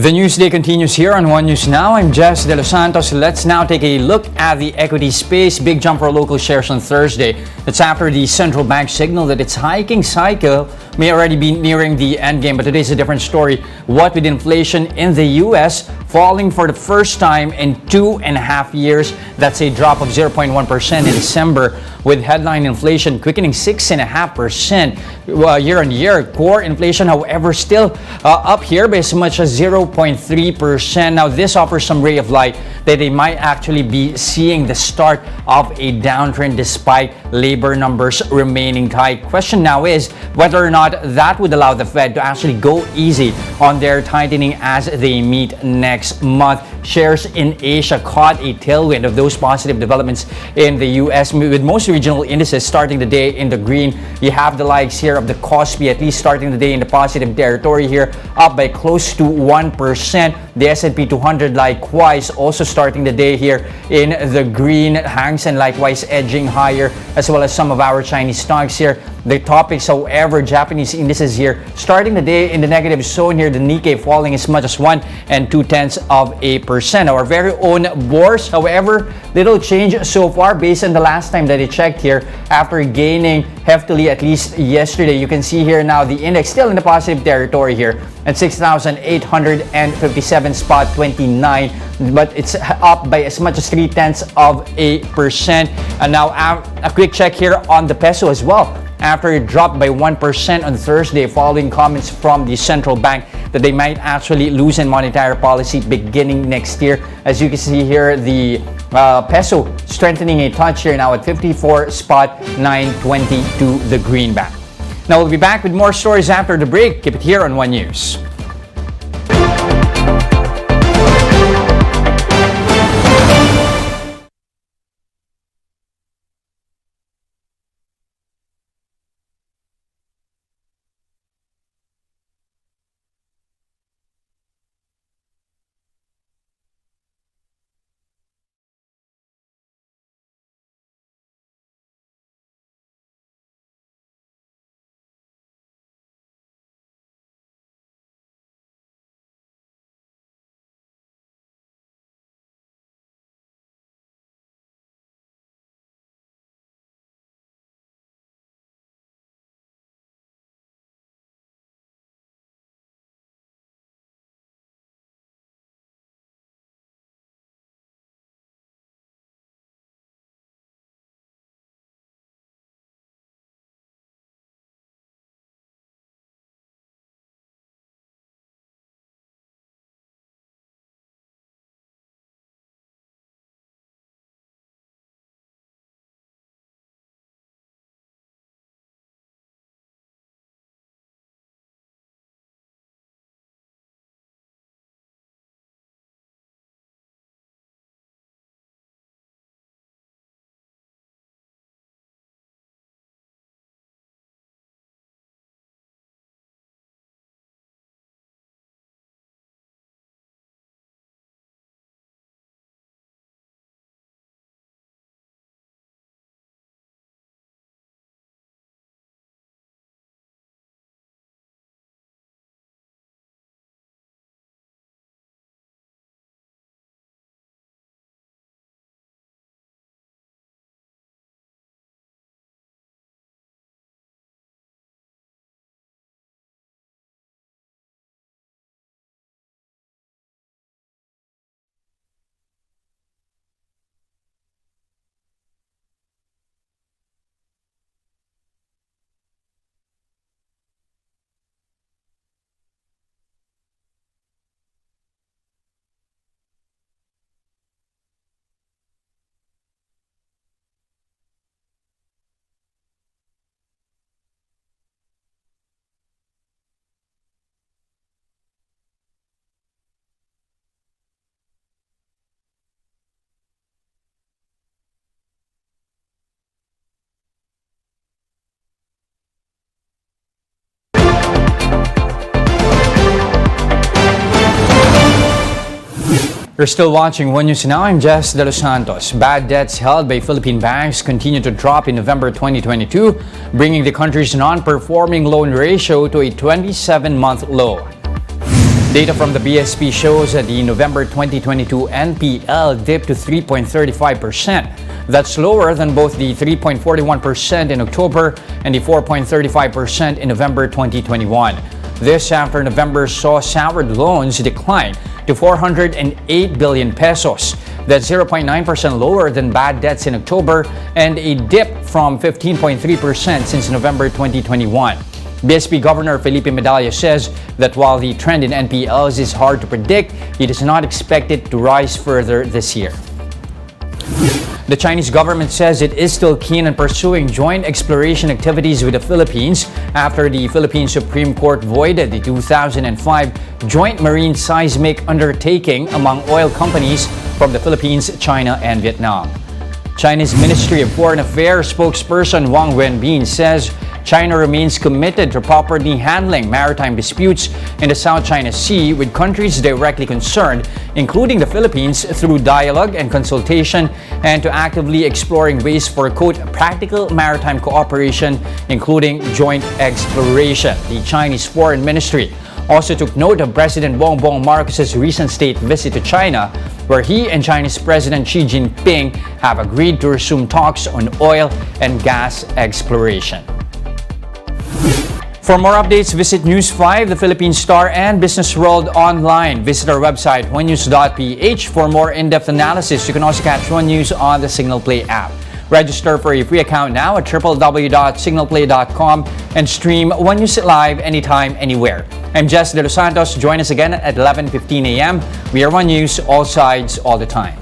The news day continues here on One News Now. I'm Jess De Los Santos. Let's now take a look at the equity space. Big jump for local shares on Thursday. That's after the central bank signal that its hiking cycle may already be nearing the end game. But today's a different story. What with inflation in the U.S. falling for the first time in 2.5 years. That's a drop of 0.1% in December, with headline inflation quickening 6.5% year on year. Core inflation, however, still up here by as much as 0.3%. Now, this offers some ray of light that they might actually be seeing the start of a downtrend despite labor numbers remaining tight. Question now is whether or not that would allow the Fed to actually go easy on their tightening as they meet next month. Shares in Asia caught a tailwind of those positive developments in the U.S. with most regional indices starting the day in the green. You have the likes here of the Kospi at least starting the day in the positive territory here, up by close to 1%. The S&P 200 likewise also starting the day here in the green. Hang Seng likewise edging higher, as well as some of our Chinese stocks here. The topics, however, Japanese indices here starting the day in the negative zone here. The Nikkei falling as much as 1 2/10%. Our very own bourse, however, little change so far based on the last time that I checked here after gaining heftily at least yesterday. You can see here now the index still in the positive territory here at 6,857.29, but it's up by as much as 0.3%. And now a quick check here on the peso as well, after it dropped by 1% on Thursday following comments from the central bank that they might actually loosen monetary policy beginning next year. As you can see here, the peso strengthening a touch here now at 54.920 to the greenback. Now we'll be back with more stories after the break. Keep it here on One News. You're still watching One News Now. I'm Jess De Los Santos. Bad debts held by Philippine banks continue to drop in November 2022, bringing the country's non-performing loan ratio to a 27-month low. Data from the BSP shows that the November 2022 NPL dipped to 3.35%. That's lower than both the 3.41% in October and the 4.35% in November 2021. This after November saw soured loans decline to 408 billion pesos. That's 0.9% lower than bad debts in October and a dip from 15.3% since November 2021. BSP Governor Felipe Medalla says that while the trend in NPLs is hard to predict, he does not expect it to rise further this year. The Chinese government says it is still keen on pursuing joint exploration activities with the Philippines after the Philippine Supreme Court voided the 2005 joint marine seismic undertaking among oil companies from the Philippines, China, and Vietnam. China's Ministry of Foreign Affairs spokesperson Wang Wenbin says China remains committed to properly handling maritime disputes in the South China Sea with countries directly concerned, including the Philippines, through dialogue and consultation, and to actively exploring ways for, quote, practical maritime cooperation, including joint exploration. The Chinese Foreign Ministry also took note of President Bongbong Marcos's recent state visit to China, where he and Chinese President Xi Jinping have agreed to resume talks on oil and gas exploration. For more updates, visit News 5, The Philippine Star, and Business World online. Visit our website, onenews.ph, for more in-depth analysis. You can also catch One News on the Signal Play app. Register for a free account now at www.signalplay.com and stream One News live anytime, anywhere. I'm Jess De Los Santos. Join us again at 11:15 a.m. We are One News, all sides, all the time.